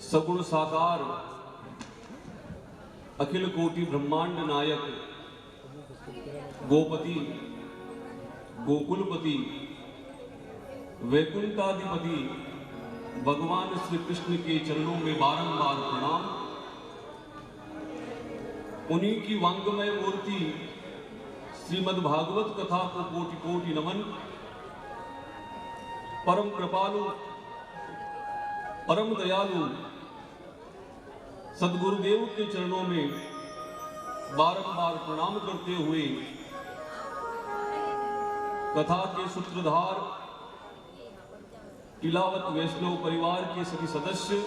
सगुण साकार अखिल कोटि ब्रह्मांड नायक गोपति गोकुलपति वैकुंठाधिपति भगवान श्री कृष्ण के चरणों में बारंबार प्रणाम। उन्हीं की वांगमय मूर्ति श्रीमद् भागवत कथा को कोटि कोटि नमन। परम कृपालु परम दयालु सद्गुरुदेव के चरणों में बारंबार प्रणाम करते हुए कथा के सूत्रधार तिलावत वैष्णव परिवार के सभी सदस्य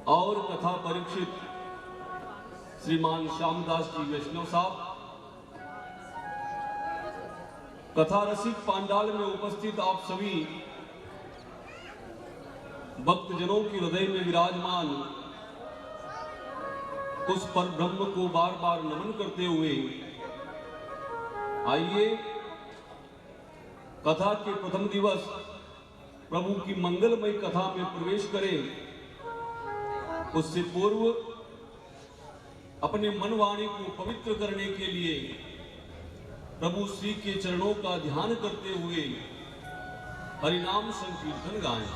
और कथा परीक्षित श्रीमान श्यामदास जी वैष्णव साहब, कथा रसिक पांडाल में उपस्थित आप सभी भक्तजनों की हृदय में विराजमान उस पर ब्रह्म को बार बार नमन करते हुए आइए कथा के प्रथम दिवस प्रभु की मंगलमय कथा में प्रवेश करें। उससे पूर्व अपने मन वाणी को पवित्र करने के लिए प्रभु श्री के चरणों का ध्यान करते हुए हरिनाम संकीर्तन गाएं।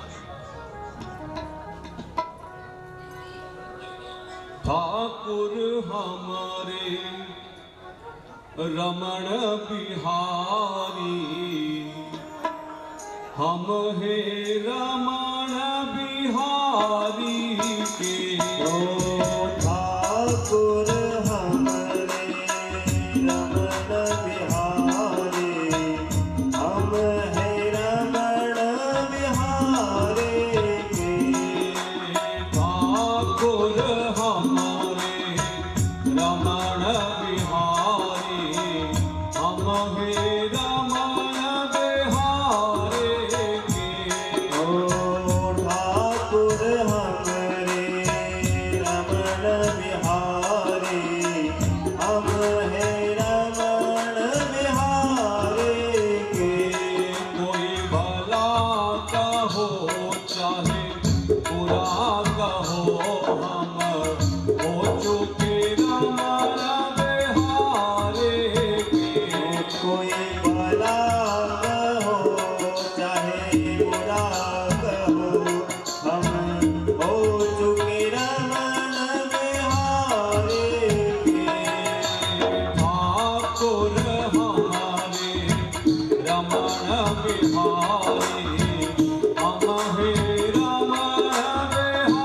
ठाकुर हमारे रमण बिहारी, हम हे रमण बिहारी के। ठाकुर हमारे रमण बिहारी, हम हे रमण बिहारी के। ठाकुर हमारे रमण बिहारी, हम हे रमण बिहारी के। ठाकुर हमारे रमण बिहारी, हम हे रमण बिहारी के। कोई भला कहो चाहे बुरा कहो, हम हो चुके रमण बिहारी के। कोई भला कहो चाहे बुरा कहो, हम हो चुके रमण बिहारी के। ठाकुर हमारे रमण बिहारी, हम हे रमण बिहारी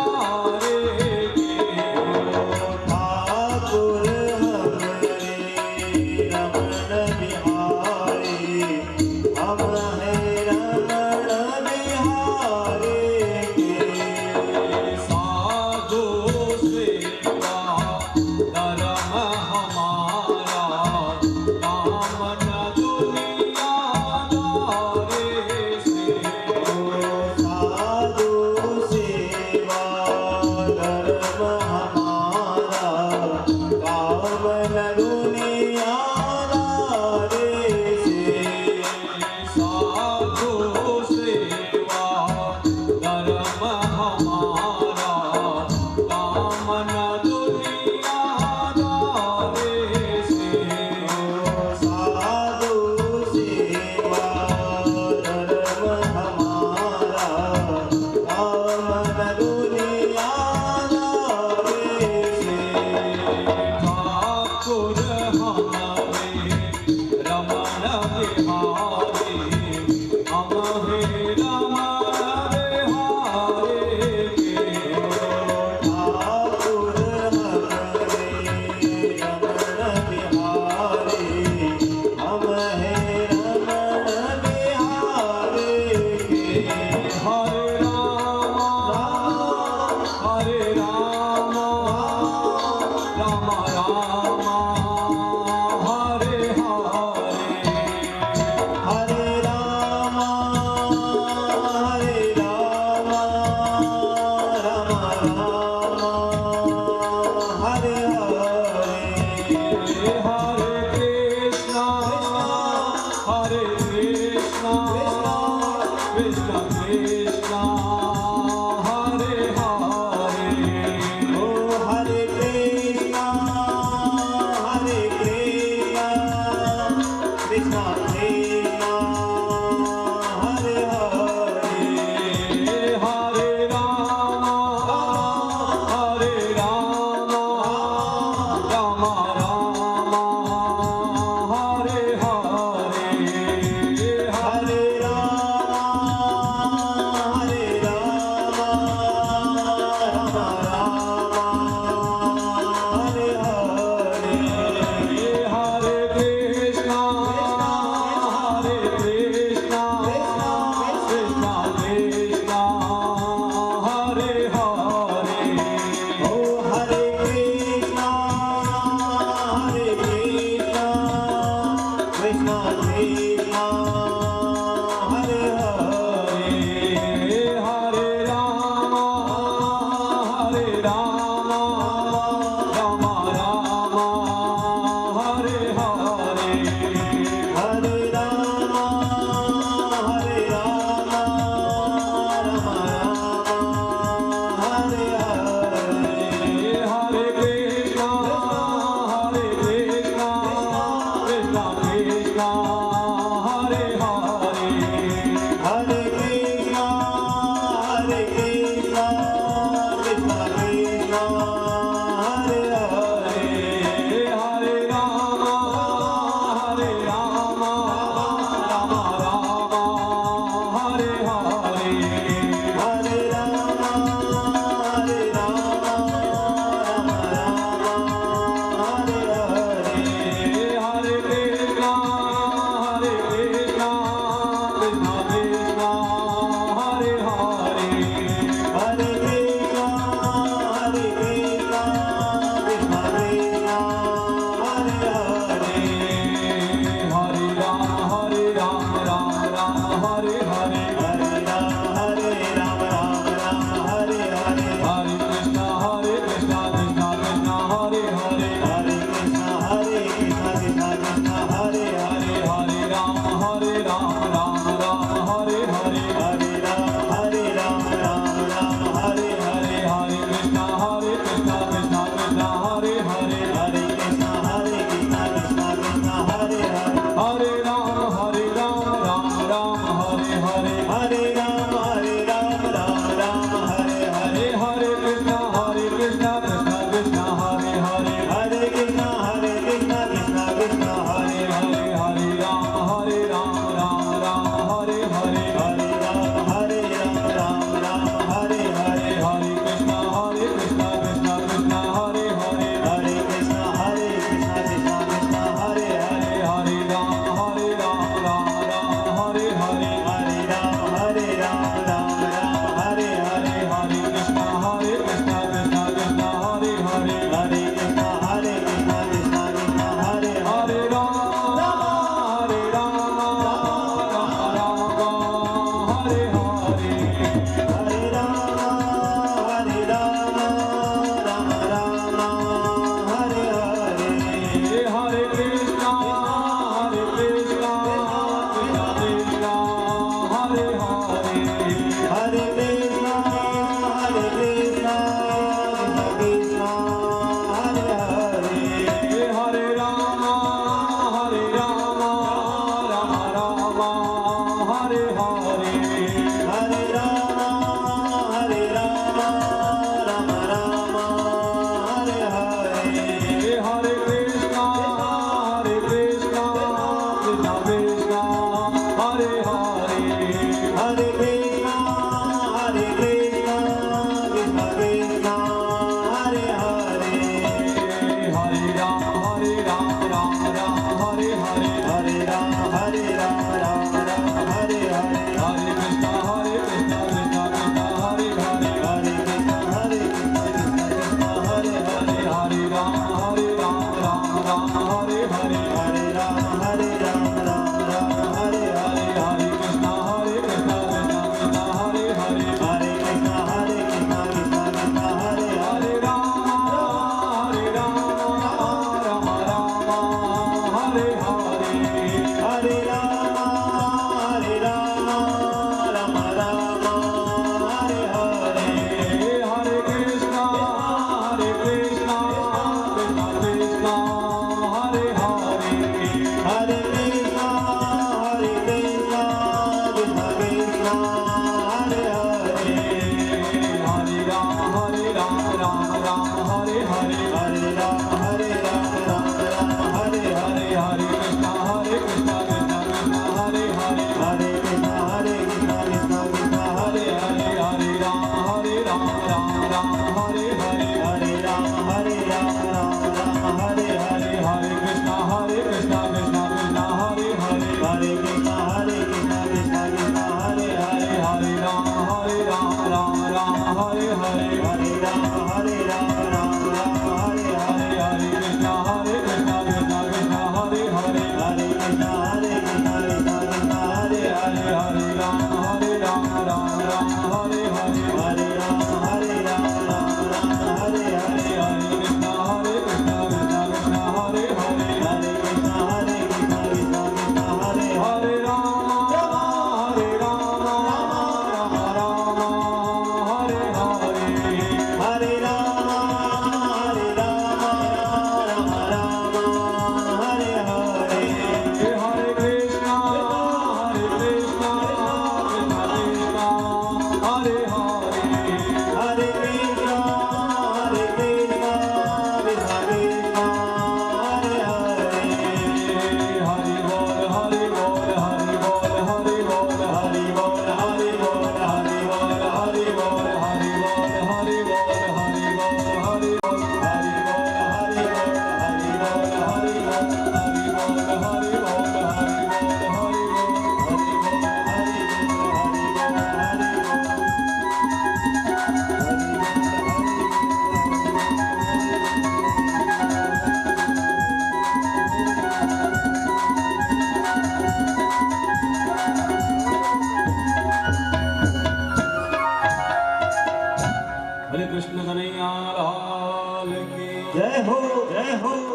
कृष्ण कन्हैया लाल की जय हो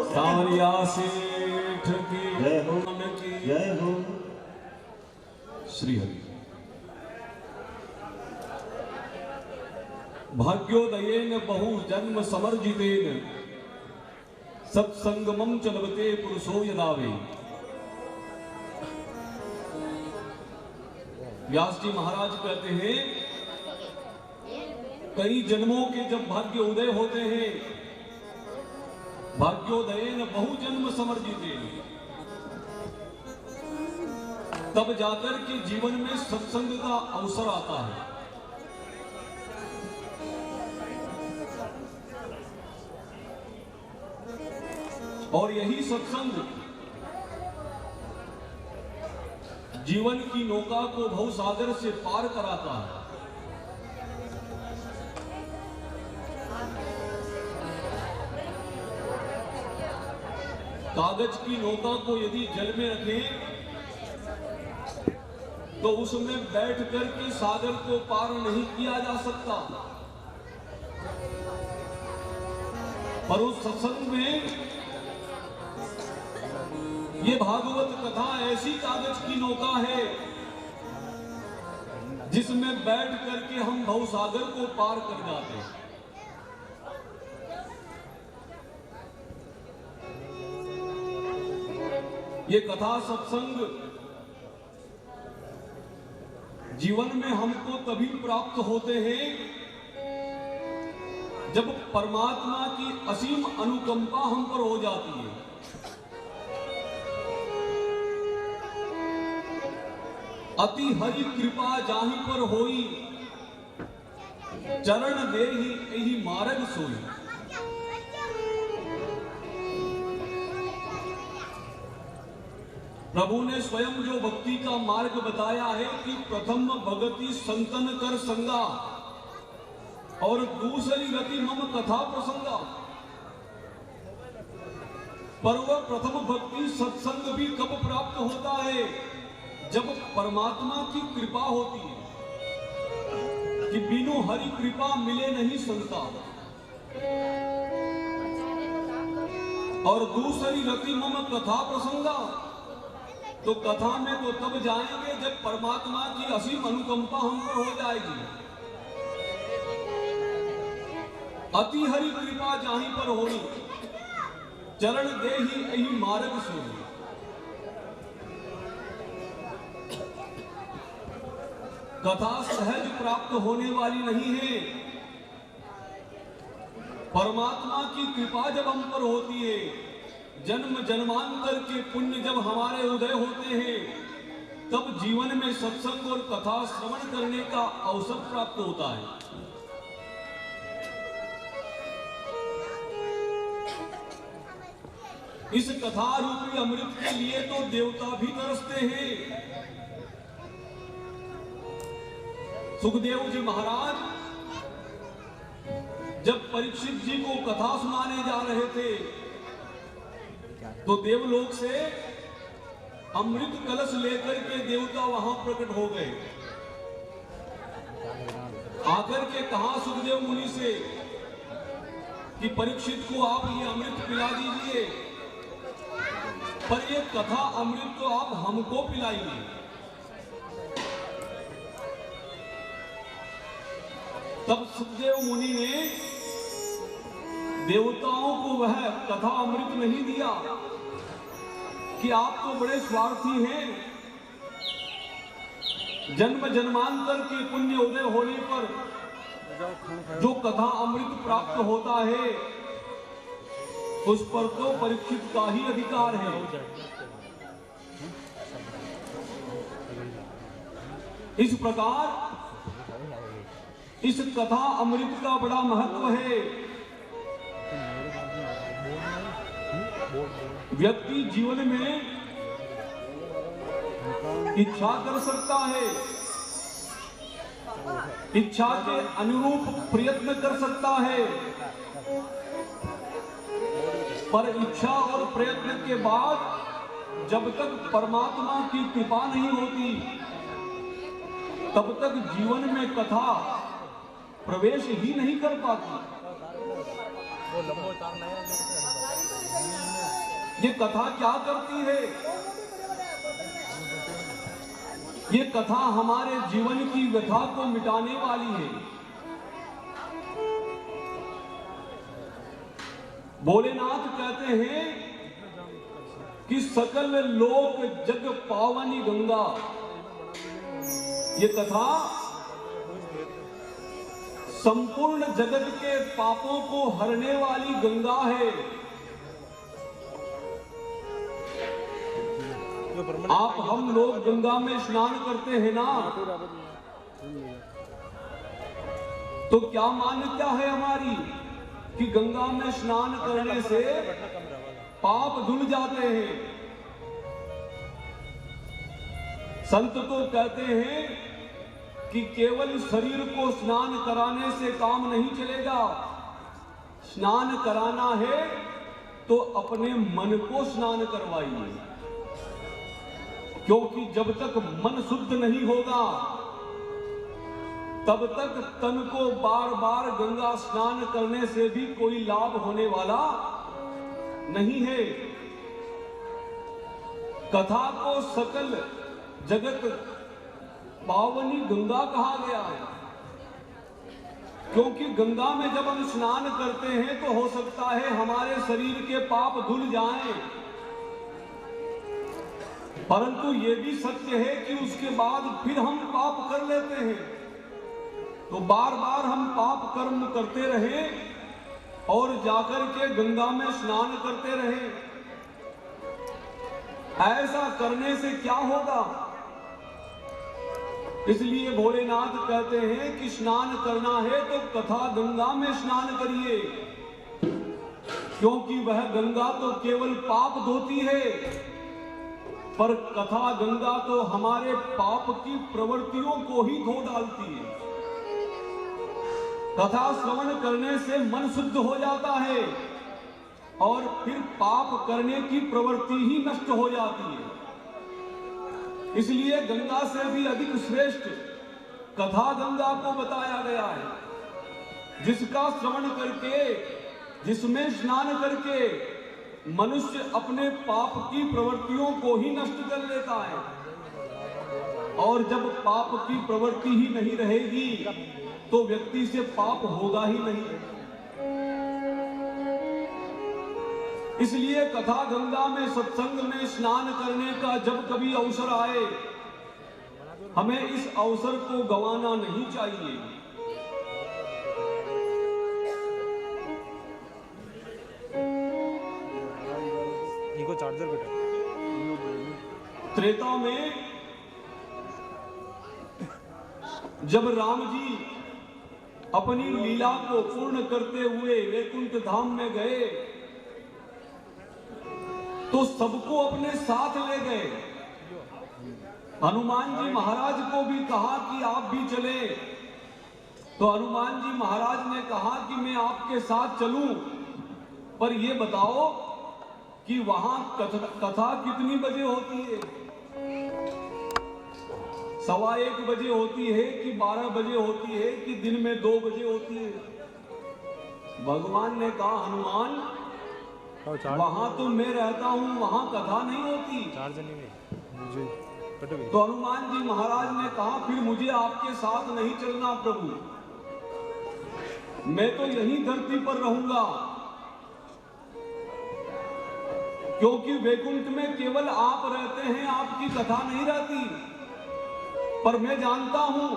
सांवरिया सेठ की जय हो की जय हो। श्री हरि। भाग्योदयेन बहु जन्म समर्जितेन सत्संगमं च लभते पुरुषो यदावे। व्यास जी महाराज कहते हैं कई जन्मों के जब भाग्य उदय होते हैं, भाग्योदयेन बहु जन्म समर्जितेन, तब जाकर के जीवन में सत्संग का अवसर आता है। और यही सत्संग जीवन की नौका को भवसागर से पार कराता है। कागज की नौका को यदि जल में रखें तो उसमें बैठ करके सागर को पार नहीं किया जा सकता, पर उस सत्संग में ये भागवत कथा ऐसी कागज की नौका है जिसमें बैठ करके हम भवसागर को पार कर जाते हैं। ये कथा सत्संग जीवन में हमको तभी प्राप्त होते हैं जब परमात्मा की असीम अनुकंपा हम पर हो जाती है। अति हरि कृपा जाहि पर होई, चरण देहि एहि मार्ग सोई। प्रभु ने स्वयं जो भक्ति का मार्ग बताया है कि प्रथम भगति संतन कर संगा और दूसरी रति मम कथा प्रसंगा। पर वह प्रथम भक्ति सत्संग भी कब प्राप्त होता है? जब परमात्मा की कृपा होती है, कि बिनु हरि कृपा मिले नहीं संता। और दूसरी रति मम कथा प्रसंगा, तो कथा में तो तब जाएंगे जब परमात्मा की असीम अनुकंपा हम पर हो जाएगी। अति हरि कृपा जाहि पर होई, चरण देहि एहि मार्ग सोई। कथा सहज प्राप्त होने वाली नहीं है। परमात्मा की कृपा जब हम पर होती है, जन्म जन्मांतर के पुण्य जब हमारे उदय होते हैं, तब जीवन में सत्संग और कथा श्रवण करने का अवसर प्राप्त होता है। इस कथा रूपी अमृत के लिए तो देवता भी तरसते हैं। सुखदेव जी महाराज जब परीक्षित जी को कथा सुनाने जा रहे थे, तो देवलोक से अमृत कलश लेकर के देवता वहां प्रकट हो गए। आकर के कहा सुखदेव मुनि से कि परीक्षित को आप ये अमृत पिला दीजिए, पर ये कथा अमृत तो आप हमको पिलाइए। तब सुखदेव मुनि ने देवताओं को वह कथा अमृत नहीं दिया कि आप तो बड़े स्वार्थी हैं, जन्म जन्मांतर के पुण्य उदय होने पर जो कथा अमृत प्राप्त होता है, उस पर तो परीक्षित का ही अधिकार है। इस प्रकार इस कथा अमृत का बड़ा महत्व है। व्यक्ति जीवन में इच्छा कर सकता है, इच्छा के अनुरूप प्रयत्न कर सकता है, पर इच्छा और प्रयत्न के बाद जब तक परमात्मा की कृपा नहीं होती तब तक जीवन में कथा प्रवेश ही नहीं कर पाती। ये कथा क्या करती है? ये कथा हमारे जीवन की व्यथा को मिटाने वाली है। भोलेनाथ कहते हैं कि सकल लोक जग पावनी गंगा। ये कथा संपूर्ण जगत के पापों को हरने वाली गंगा है। आप हम लोग गंगा में स्नान करते हैं ना, तो क्या मान्यता है हमारी कि गंगा में स्नान करने से पाप धुल जाते हैं। संत तो कहते हैं कि केवल शरीर को स्नान कराने से काम नहीं चलेगा, स्नान कराना है तो अपने मन को स्नान करवाइए, क्योंकि जब तक मन शुद्ध नहीं होगा तब तक तन को बार बार गंगा स्नान करने से भी कोई लाभ होने वाला नहीं है। कथा को सकल जगत पावनी गंगा कहा गया है, क्योंकि गंगा में जब हम स्नान करते हैं तो हो सकता है हमारे शरीर के पाप धुल जाएं, परंतु ये भी सत्य है कि उसके बाद फिर हम पाप कर लेते हैं। तो बार बार हम पाप कर्म करते रहे और जाकर के गंगा में स्नान करते रहे। ऐसा करने से क्या होगा? इसलिए भोलेनाथ कहते हैं कि स्नान करना है तो कथा गंगा में स्नान करिए, क्योंकि वह गंगा तो केवल पाप धोती है, पर कथा गंगा तो हमारे पाप की प्रवृत्तियों को ही धो डालती है। कथा श्रवण करने से मन शुद्ध हो जाता है और फिर पाप करने की प्रवृत्ति ही नष्ट हो जाती है। इसलिए गंगा से भी अधिक श्रेष्ठ कथा गंगा को बताया गया है, जिसका श्रवण करके, जिसमें स्नान करके मनुष्य अपने पाप की प्रवृत्तियों को ही नष्ट कर लेता है। और जब पाप की प्रवृत्ति ही नहीं रहेगी तो व्यक्ति से पाप होगा ही नहीं। इसलिए कथा गंगा में, सत्संग में स्नान करने का जब कभी अवसर आए, हमें इस अवसर को गंवाना नहीं चाहिए। इको चार्जर बेटा। त्रेता में जब राम जी अपनी लीला को पूर्ण करते हुए वैकुंठ धाम में गए तो सबको अपने साथ ले गए। हनुमान जी महाराज को भी कहा कि आप भी चले, तो हनुमान जी महाराज ने कहा कि मैं आपके साथ चलूं, पर ये बताओ कि वहां कथा कितनी बजे होती है? 1:15 बजे होती है कि 12 बजे होती है कि दिन में 2 बजे होती है? भगवान ने कहा हनुमान, वहां तो मैं रहता हूं, वहां कथा नहीं होती। तो हनुमान जी महाराज ने कहा फिर मुझे आपके साथ नहीं चलना प्रभु, मैं तो यहीं धरती पर रहूंगा, क्योंकि वैकुंठ में केवल आप रहते हैं, आपकी कथा नहीं रहती। पर मैं जानता हूं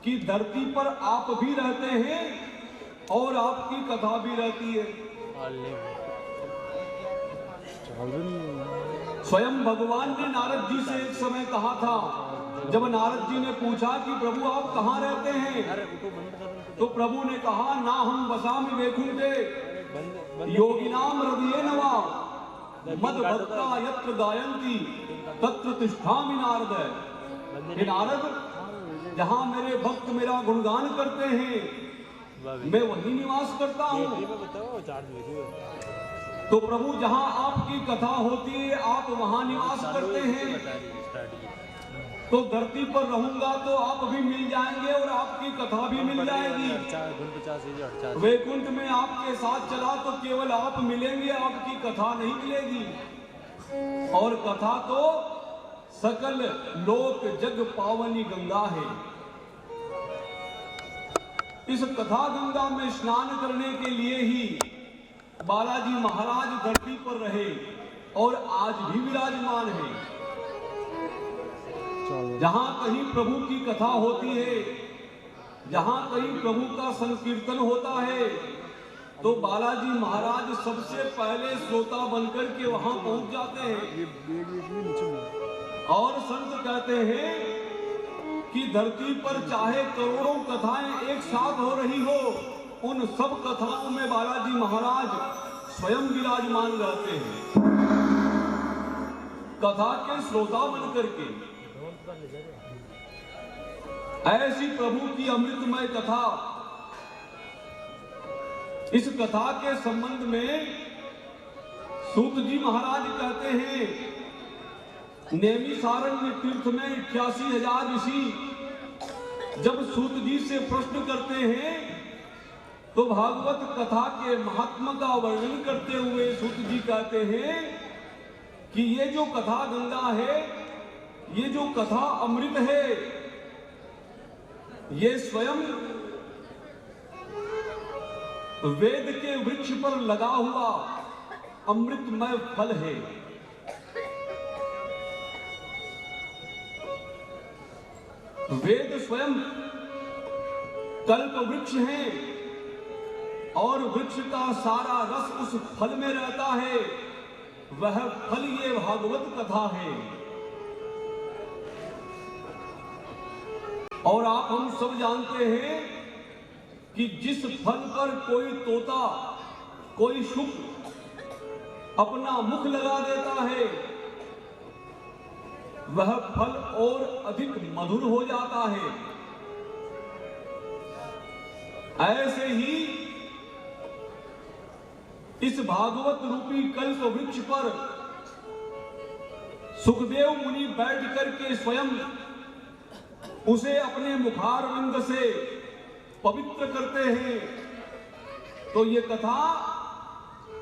कि धरती पर आप भी रहते हैं और आपकी कथा भी रहती है। स्वयं भगवान ने नारद जी से एक समय कहा था जब नारद जी ने पूछा कि प्रभु आप कहाँ रहते हैं, तो प्रभु ने कहा ना हम बसामि वैकुंठे योगिनाम हृदये नवा मद भक्ता यत्र गायन्ति तत्र तिष्ठामि नारद। हे नारद, जहाँ मेरे भक्त मेरा गुणगान करते हैं मैं वहीं निवास करता हूँ। तो प्रभु जहाँ आपकी कथा होती है आप वहाँ निवास करते हैं, तो धरती पर रहूंगा तो आप भी मिल जाएंगे और आपकी कथा भी मिल जाएगी। वैकुंठ में आपके साथ चला तो केवल आप मिलेंगे, आपकी कथा नहीं मिलेगी। और कथा तो सकल लोक जग पावनी गंगा है। इस कथा गंगा में स्नान करने के लिए ही बालाजी महाराज धरती पर रहे और आज भी विराजमान है। जहां कहीं प्रभु की कथा होती है, जहां कहीं प्रभु का संकीर्तन होता है, तो बालाजी महाराज सबसे पहले श्रोता बनकर के वहां पहुंच जाते हैं। और संत कहते हैं कि धरती पर चाहे करोड़ों कथाएं एक साथ हो रही हो, उन सब कथाओं में बालाजी महाराज स्वयं विराजमान रहते हैं, कथा के श्रोता बनकर के। ऐसी प्रभु की अमृतमय कथा। इस कथा के संबंध में सूत जी महाराज कहते हैं, नैमिषारण्य तीर्थ में 88,000 ऋषि जब सूत जी से प्रश्न करते हैं तो भागवत कथा के महात्मा का वर्णन करते हुए सूत जी कहते हैं कि ये जो कथा गंगा है, ये जो कथा अमृत है, ये स्वयं वेद के वृक्ष पर लगा हुआ अमृतमय फल है। वेद स्वयं कल्प वृक्ष है और वृक्ष का सारा रस उस फल में रहता है। वह फल ये भागवत कथा है। और आप हम सब जानते हैं कि जिस फल पर कोई तोता, कोई शुक अपना मुख लगा देता है, वह फल और अधिक मधुर हो जाता है। ऐसे ही इस भागवत रूपी कल्प वृक्ष पर सुखदेव मुनि बैठ करके स्वयं उसे अपने मुखारविंद से पवित्र करते हैं, तो ये कथा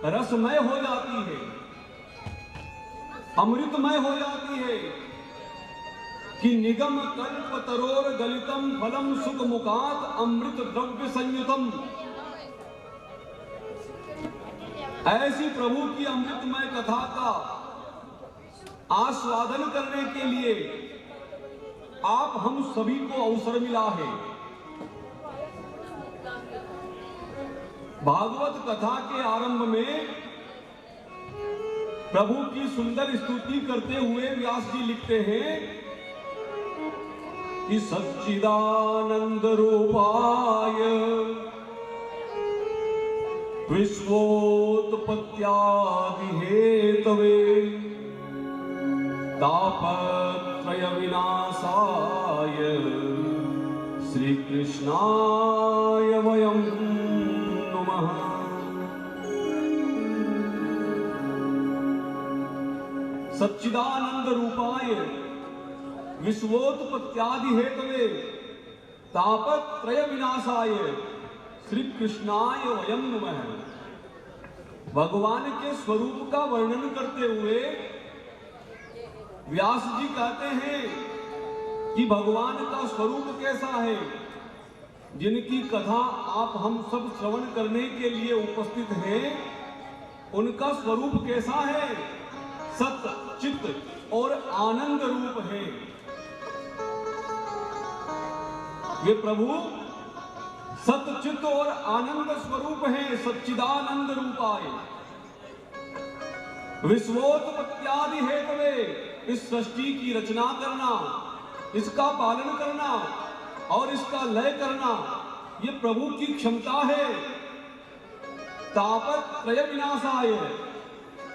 रसमय हो जाती है, अमृतमय हो जाती है कि निगम कल्प तरोर गलितम फलम सुख मुखात अमृत द्रव्य संयुतम। ऐसी प्रभु की अमृतमय कथा का आस्वादन करने के लिए आप हम सभी को अवसर मिला है। भागवत कथा के आरंभ में प्रभु की सुंदर स्तुति करते हुए व्यास जी लिखते हैं कि सच्चिदानंद रूपाय विश्वोत्पत्त्यादि हेतवे तापत्रय विनाशाय श्री कृष्णाय वयं नमः। सच्चिदानंद रूपाय विश्वोत्पत्त्यादि हेतवे तापत्रय विनाशाय श्री कृष्णाय वयं नमः। भगवान के स्वरूप का वर्णन करते हुए व्यास जी कहते हैं कि भगवान का स्वरूप कैसा है। जिनकी कथा आप हम सब श्रवण करने के लिए उपस्थित हैं, उनका स्वरूप कैसा है? सत्य, चित्त और आनंद रूप है। वे प्रभु सत्य, चित्त और आनंद स्वरूप है। सच्चिदानंद रूपाय विश्वोत्पत्त्यादि हेतवे, इस सृष्टि की रचना करना, इसका पालन करना और इसका लय करना ये प्रभु की क्षमता है। तापत त्रय विनाशाय,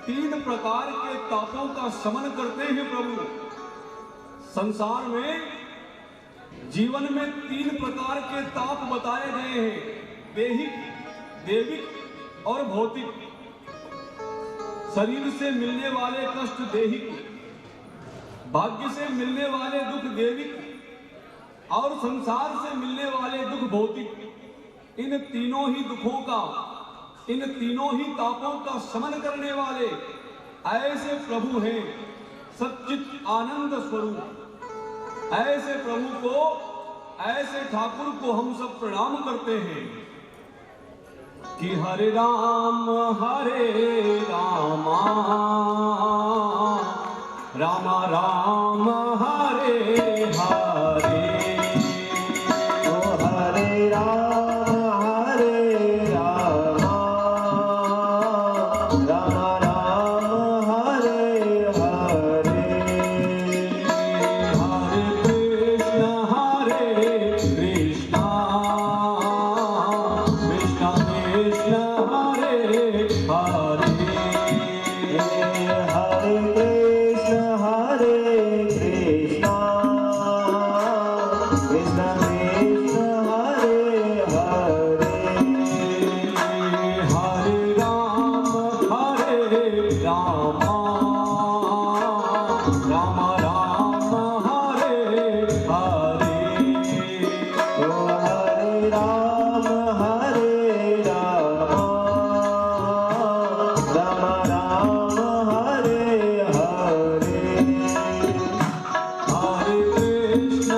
3 प्रकार के तापों का शमन करते हैं प्रभु। संसार में जीवन में 3 प्रकार के ताप बताए गए हैं, देहिक, देविक और भौतिक। शरीर से मिलने वाले कष्ट देहिक, भाग्य से मिलने वाले दुख देविक और संसार से मिलने वाले दुख भौतिक। इन तीनों ही दुखों का, इन तीनों ही तापों का शमन करने वाले ऐसे प्रभु हैं सच्चित आनंद स्वरूप। ऐसे प्रभु को, ऐसे ठाकुर को हम सब प्रणाम करते हैं कि हरे राम रामा रामा राम हरे हरे। ओ हरे राम राम राम हरे हरे। हरे कृष्ण कृष्ण कृष्ण हरे हरे। हरे कृष्ण कृष्ण कृष्ण हरे हरे। हरे राम राम राम हरे हरे। ओ हरे राम राम राम हरे हरे। हरे कृष्ण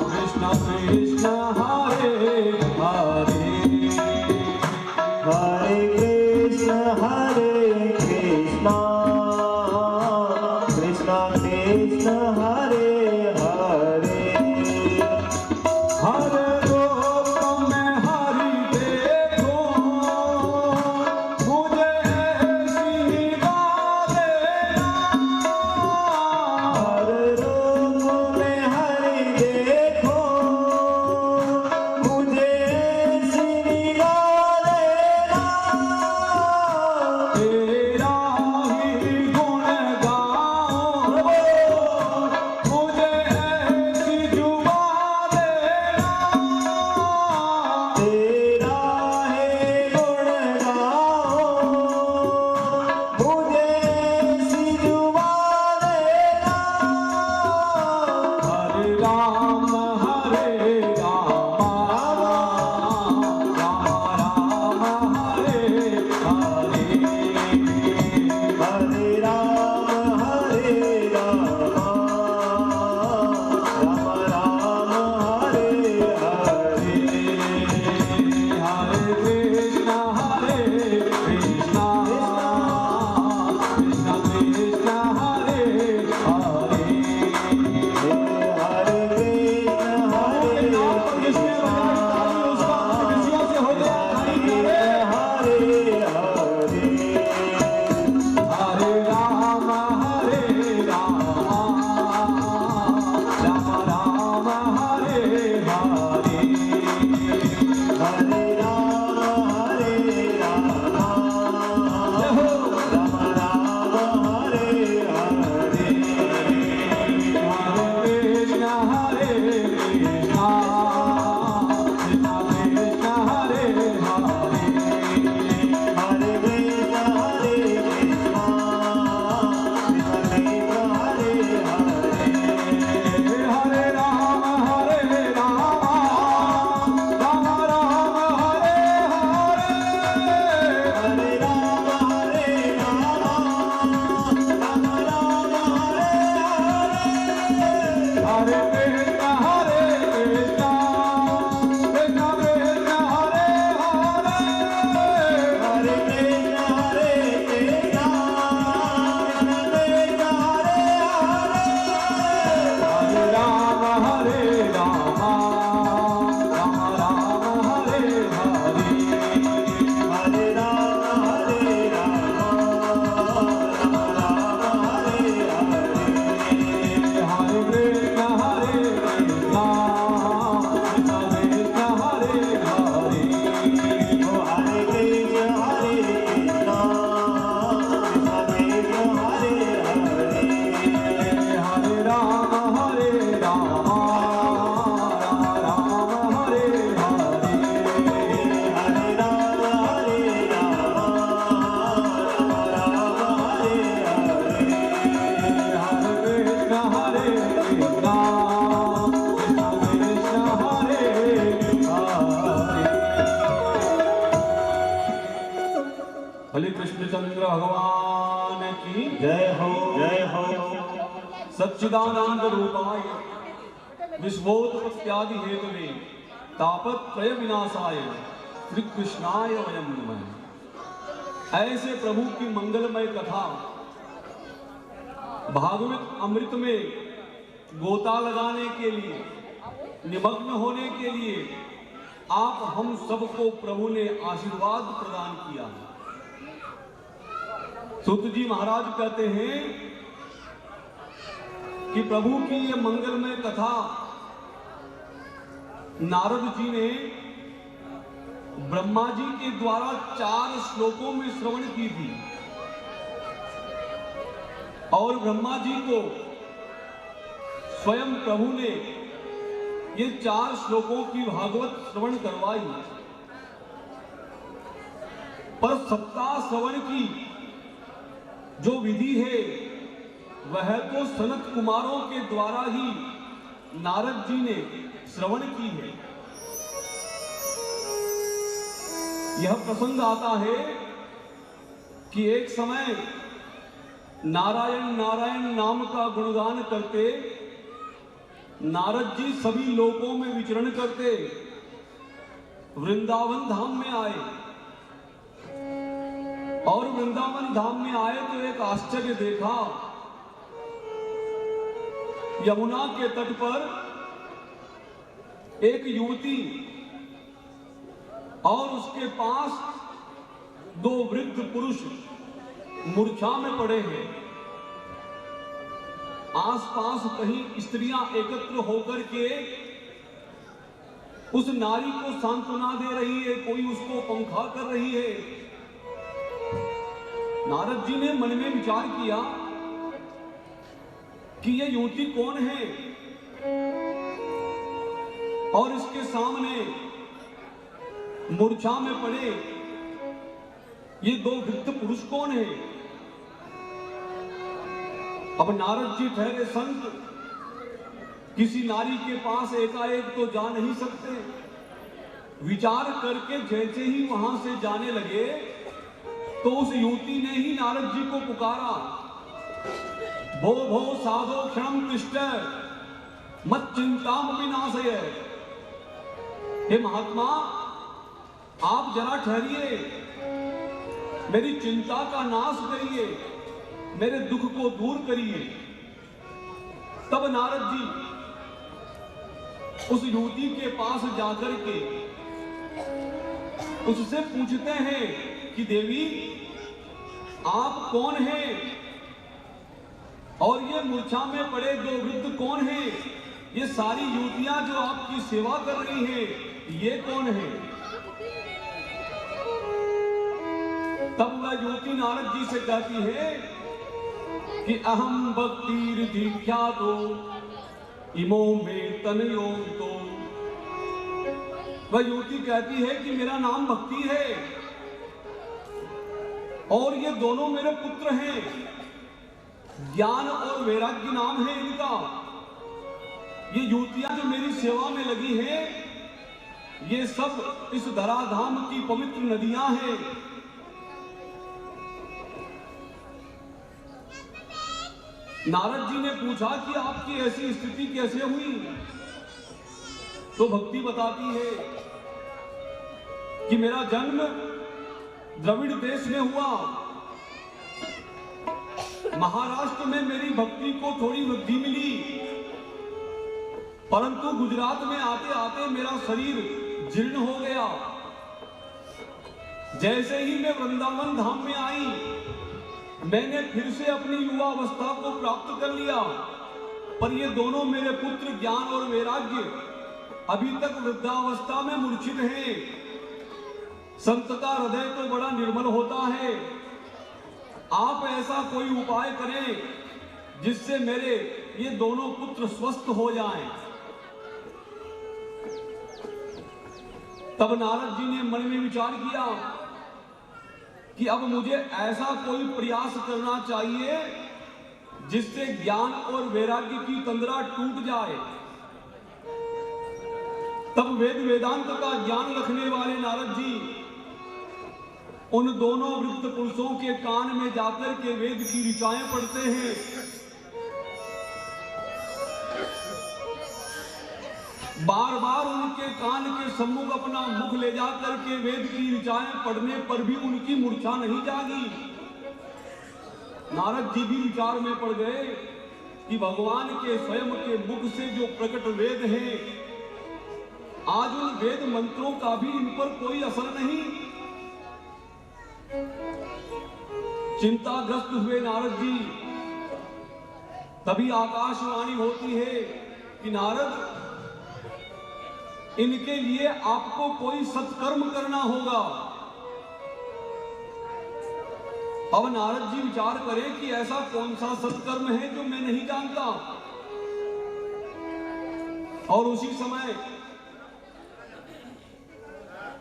कृष्ण कृष्ण हरे हरे। हरे कृष्ण कृष्ण कृष्ण हरे हरे। हर रूप में हरि देखो, मुझे ऐसी बात देना। हर रूप में हरि देखो, मुझे ऐसी सच्चिदानंद रूपाय विश्वोत्पत्त्यादि हेतवे तापत्रय विनाशाय श्री कृष्णाय वयं नमः। ऐसे प्रभु की मंगलमय कथा भागवत अमृत में गोता लगाने के लिए, निमग्न होने के लिए आप हम सबको प्रभु ने आशीर्वाद प्रदान किया। सूत जी महाराज कहते हैं कि प्रभु की ये मंगलमय कथा नारद जी ने ब्रह्मा जी के द्वारा 4 श्लोकों में श्रवण की थी और ब्रह्मा जी को स्वयं प्रभु ने ये 4 श्लोकों की भागवत श्रवण करवाई। पर सप्ताह श्रवण की जो विधि है वह तो सनत कुमारों के द्वारा ही नारद जी ने श्रवण की है। यह प्रसंग आता है कि एक समय नारायण नारायण नाम का गुणगान करते नारद जी सभी लोकों में विचरण करते वृंदावन धाम में आए और वृंदावन धाम में आए तो एक आश्चर्य देखा। यमुना के तट पर एक युवती और उसके पास 2 वृद्ध पुरुष मूर्छा में पड़े हैं। आसपास कहीं स्त्रियां एकत्र होकर के उस नारी को सांत्वना दे रही है, कोई उसको पंखा कर रही है। नारद जी ने मन में विचार किया कि ये युवती कौन है और इसके सामने मूर्छा में पड़े ये 2 वृद्ध पुरुष कौन है। अब नारद जी ठहरे संत, किसी नारी के पास एकाएक तो जा नहीं सकते। विचार करके जैसे ही वहां से जाने लगे तो उस युवती ने ही नारद जी को पुकारा, भो भो साधो क्षणम तिष्ठ मत चिंताम विनाशय। हे महात्मा, आप जरा ठहरिए, मेरी चिंता का नाश करिए, मेरे दुख को दूर करिए। तब नारद जी उस युवती के पास जाकर के उससे पूछते हैं कि देवी आप कौन हैं और ये मूर्छा में पड़े 2 वृद्ध कौन हैं, ये सारी युवतियां जो आपकी सेवा कर रही हैं ये कौन है। तब वह युवती नारद जी से कहती है कि अहम भक्तिर्धिख्यातो इमो में तनयो तो। वह युवती कहती है कि मेरा नाम भक्ति है और ये दोनों मेरे पुत्र हैं, ज्ञान और वैराग्य नाम है इनका। ये युवतियां जो मेरी सेवा में लगी हैं ये सब इस धराधाम की पवित्र नदियां हैं। नारद जी ने पूछा कि आपकी ऐसी स्थिति कैसे हुई। तो भक्ति बताती है कि मेरा जन्म द्रविड़ देश में हुआ। महाराष्ट्र में मेरी भक्ति को थोड़ी वृद्धि मिली, परंतु गुजरात में आते आते मेरा शरीर जीर्ण हो गया। जैसे ही मैं वृंदावन धाम में आई मैंने फिर से अपनी युवावस्था को प्राप्त कर लिया, पर ये दोनों मेरे पुत्र ज्ञान और वैराग्य अभी तक वृद्धावस्था में मूर्छित हैं। संत का हृदय तो बड़ा निर्मल होता है, आप ऐसा कोई उपाय करें जिससे मेरे ये दोनों पुत्र स्वस्थ हो जाएं। तब नारद जी ने मन में विचार किया कि अब मुझे ऐसा कोई प्रयास करना चाहिए जिससे ज्ञान और वैराग्य की तंद्रा टूट जाए। तब वेद वेदांत का ज्ञान रखने वाले नारद जी उन दोनों वृद्ध पुरुषों के कान में जाकर के वेद की ऋचाएं पढ़ते हैं बार बार उनके कान के सम्मुख अपना मुख ले जा करके वेद की ऋचाएं पढ़ने पर भी उनकी मूर्छा नहीं जागी। नारद जी भी विचार में पड़ गए कि भगवान के स्वयं के मुख से जो प्रकट वेद हैं, आज उन वेद मंत्रों का भी इन पर कोई असर नहीं। चिंताग्रस्त हुए नारद जी। तभी आकाशवाणी होती है कि नारद, इनके लिए आपको कोई सत्कर्म करना होगा। अब नारद जी विचार करें कि ऐसा कौन सा सत्कर्म है जो मैं नहीं जानता। और उसी समय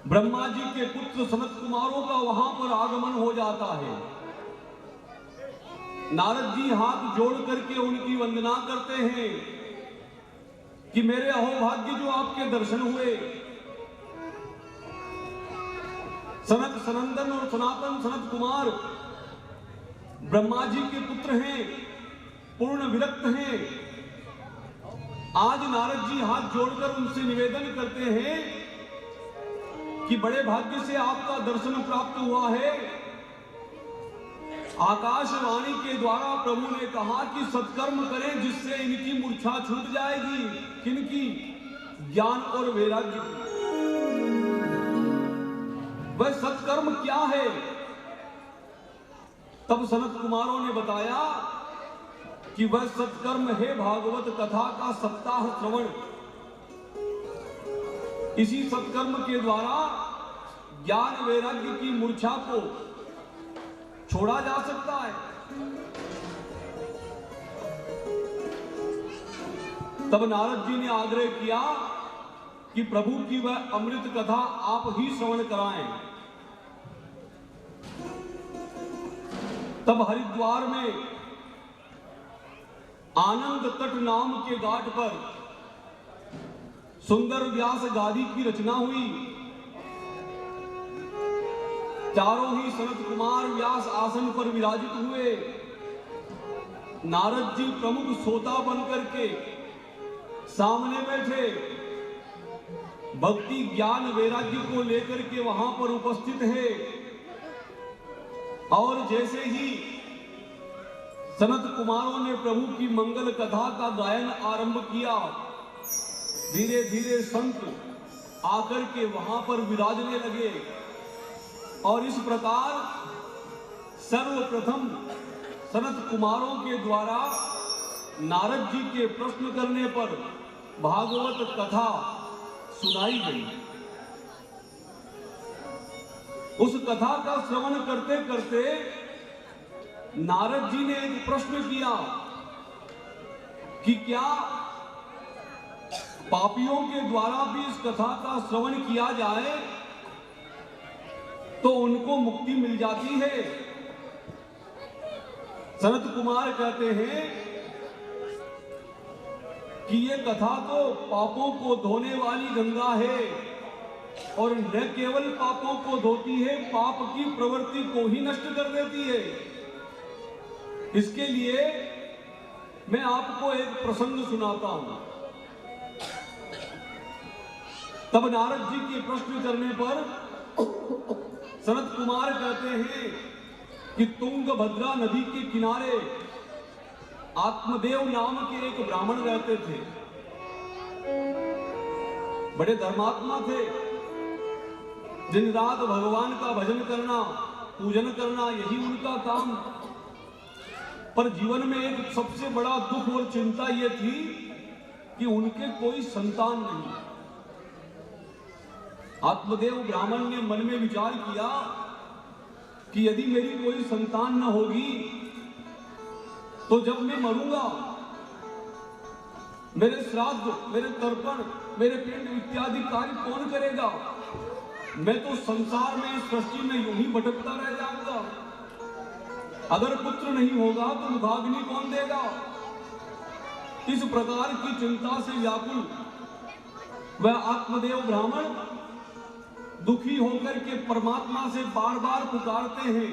ब्रह्मा जी के पुत्र सनत कुमारों का वहां पर आगमन हो जाता है। नारद जी हाथ जोड़ करके उनकी वंदना करते हैं कि मेरे अहोभाग्य जो आपके दर्शन हुए। सनत सनंदन और सनातन सनत कुमार ब्रह्मा जी के पुत्र हैं, पूर्ण विरक्त हैं। आज नारद जी हाथ जोड़कर उनसे निवेदन करते हैं कि बड़े भाग्य से आपका दर्शन प्राप्त हुआ है। आकाशवाणी के द्वारा प्रभु ने कहा कि सत्कर्म करें जिससे इनकी मूर्छा छूट जाएगी। किनकी? ज्ञान और वैराग्य की। वह सत्कर्म क्या है? तब सनत कुमारों ने बताया कि वह सत्कर्म है भागवत कथा का सप्ताह श्रवण। इसी सत्कर्म के द्वारा ज्ञान वैराग्य की मूर्छा को छोड़ा जा सकता है। तब नारद जी ने आग्रह किया कि प्रभु की वह अमृत कथा आप ही श्रवण कराएं। तब हरिद्वार में आनंद तट नाम के घाट पर सुंदर व्यास गादी की रचना हुई। चारों ही सनत कुमार व्यास आसन पर विराजित हुए। नारद जी प्रमुख श्रोता बनकर के सामने बैठे। भक्ति ज्ञान वैराग्य को लेकर के वहां पर उपस्थित है। और जैसे ही सनत कुमारों ने प्रभु की मंगल कथा का गायन आरंभ किया, धीरे धीरे संत आकर के वहां पर विराजने लगे। और इस प्रकार सर्वप्रथम सनत कुमारों के द्वारा नारद जी के प्रश्न करने पर भागवत कथा सुनाई गई। उस कथा का श्रवण करते करते नारद जी ने एक प्रश्न किया कि क्या पापियों के द्वारा भी इस कथा का श्रवण किया जाए तो उनको मुक्ति मिल जाती है? सनत कुमार कहते हैं कि ये कथा तो पापों को धोने वाली गंगा है और न केवल पापों को धोती है, पाप की प्रवृत्ति को ही नष्ट कर देती है। इसके लिए मैं आपको एक प्रसंग सुनाता हूं। तब नारद जी के प्रश्न करने पर सनत कुमार कहते हैं कि तुंगभद्रा नदी के किनारे आत्मदेव नाम के एक ब्राह्मण रहते थे। बड़े धर्मात्मा थे। दिन रात भगवान का भजन करना, पूजन करना, यही उनका काम। पर जीवन में एक सबसे बड़ा दुख और चिंता यह थी कि उनके कोई संतान नहीं। आत्मदेव ब्राह्मण ने मन में विचार किया कि यदि मेरी कोई संतान न होगी तो जब मैं मरूंगा मेरे श्राद्ध, मेरे तर्पण, मेरे पिंड इत्यादि कार्य कौन करेगा? मैं तो संसार में, सृष्टि में यूं ही भटकता रह जाऊंगा। अगर पुत्र नहीं होगा तो मुखाग्नि कौन देगा? इस प्रकार की चिंता से व्याकुल वह आत्मदेव ब्राह्मण दुखी होकर के परमात्मा से बार बार पुकारते हैं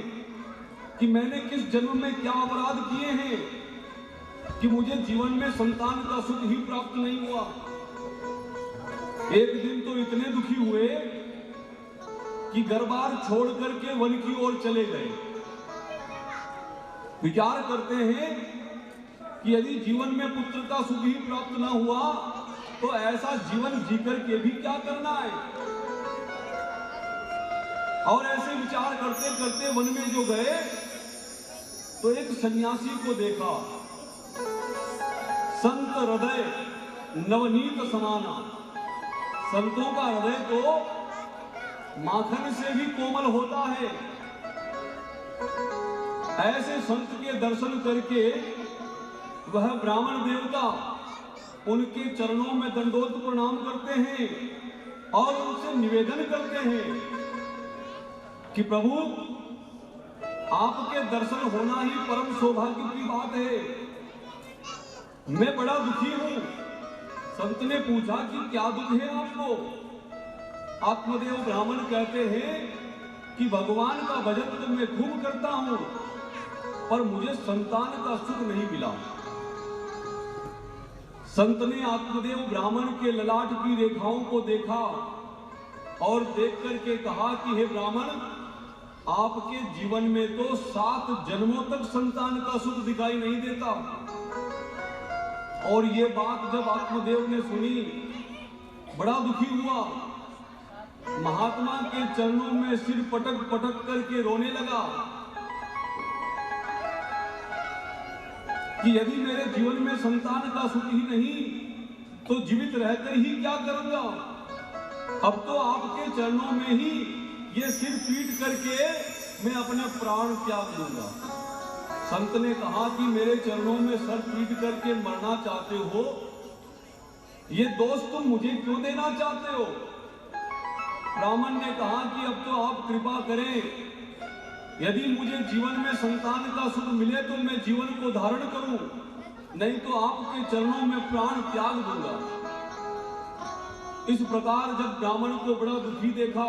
कि मैंने किस जन्म में क्या अपराध किए हैं कि मुझे जीवन में संतान का सुख ही प्राप्त नहीं हुआ। एक दिन तो इतने दुखी हुए कि घर बार छोड़ करके वन की ओर चले गए। विचार करते हैं कि यदि जीवन में पुत्र का सुख ही प्राप्त ना हुआ तो ऐसा जीवन जीकर के भी क्या करना है। और ऐसे विचार करते करते वन में जो गए तो एक सन्यासी को देखा। संत हृदय नवनीत समाना। संतों का हृदय तो माखन से भी कोमल होता है। ऐसे संत के दर्शन करके वह ब्राह्मण देवता उनके चरणों में दंडोत प्रणाम करते हैं और उनसे निवेदन करते हैं कि प्रभु आपके दर्शन होना ही परम सौभाग्य की बात है। मैं बड़ा दुखी हूं। संत ने पूछा कि क्या दुख है आपको। आत्मदेव ब्राह्मण कहते हैं कि भगवान का भजन तो मैं खूब करता हूं पर मुझे संतान का सुख नहीं मिला। संत ने आत्मदेव ब्राह्मण के ललाट की रेखाओं को देखा और देख करके कहा कि हे ब्राह्मण, आपके जीवन में तो 7 जन्मों तक संतान का सुख दिखाई नहीं देता। और ये बात जब आत्मदेव ने सुनी बड़ा दुखी हुआ। महात्मा के चरणों में सिर पटक पटक करके रोने लगा कि यदि मेरे जीवन में संतान का सुख ही नहीं तो जीवित रहकर ही क्या करूंगा। अब तो आपके चरणों में ही ये सिर पीट करके मैं अपने प्राण त्याग दूंगा। संत ने कहा कि मेरे चरणों में सर पीट करके मरना चाहते हो, ये दोष तुम मुझे क्यों देना चाहते हो। ब्राह्मण ने कहा कि अब तो आप कृपा करें, यदि मुझे जीवन में संतान का सुख मिले तो मैं जीवन को धारण करूं, नहीं तो आपके चरणों में प्राण त्याग दूंगा। इस प्रकार जब ब्राह्मण को बड़ा दुखी देखा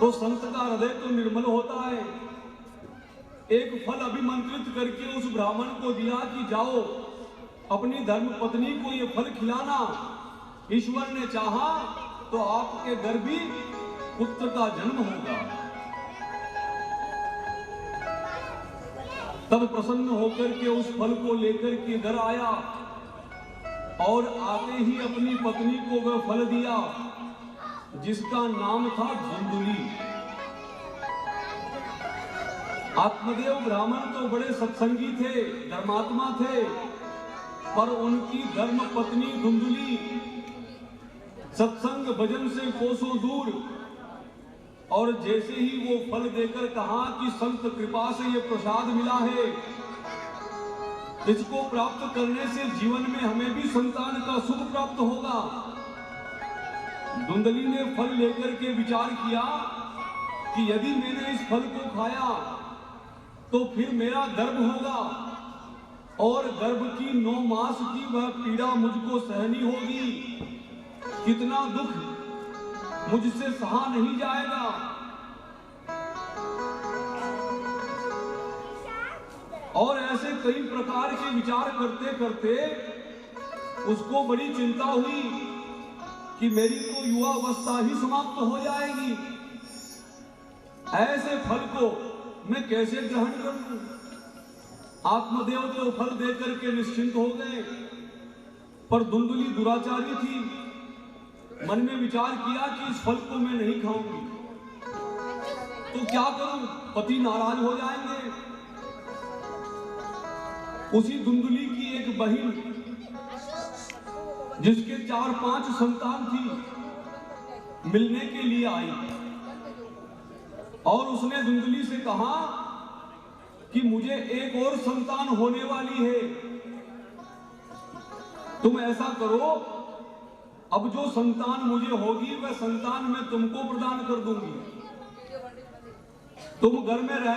तो संत का हृदय तो निर्मल होता है। एक फल अभिमंत्रित करके उस ब्राह्मण को दिया कि जाओ अपनी धर्म पत्नी को ये फल खिलाना। ईश्वर ने चाहा तो आपके घर भी पुत्र का जन्म होगा। तब प्रसन्न होकर के उस फल को लेकर के घर आया और आते ही अपनी पत्नी को वह फल दिया जिसका नाम था धुंधुली। आत्मदेव ब्राह्मण तो बड़े सत्संगी थे, धर्मात्मा थे, पर उनकी धर्म पत्नी धुंधुली सत्संग भजन से कोसों दूर। और जैसे ही वो फल देकर कहा कि संत कृपा से ये प्रसाद मिला है, इसको प्राप्त करने से जीवन में हमें भी संतान का सुख प्राप्त होगा। धुंधली ने फल लेकर के विचार किया कि यदि मैंने इस फल को खाया तो फिर मेरा गर्भ होगा और गर्भ की 9 मास की वह पीड़ा मुझको सहनी होगी। कितना दुख मुझसे सहा नहीं जाएगा। और ऐसे कई प्रकार के विचार करते करते उसको बड़ी चिंता हुई कि मेरी तो युवावस्था ही समाप्त हो जाएगी। ऐसे फल को मैं कैसे ग्रहण करूं। आत्मदेव तो फल देकर के निश्चिंत हो गए, पर धुंधुली दुराचारी थी। मन में विचार किया कि इस फल को मैं नहीं खाऊंगी तो क्या करूं, पति नाराज हो जाएंगे। उसी धुंधुली की एक बहन जिसके 4-5 संतान थी मिलने के लिए आई और उसने धुंधुली से कहा कि मुझे एक और संतान होने वाली है। तुम ऐसा करो, अब जो संतान मुझे होगी वह संतान मैं तुमको प्रदान कर दूंगी। तुम घर में रह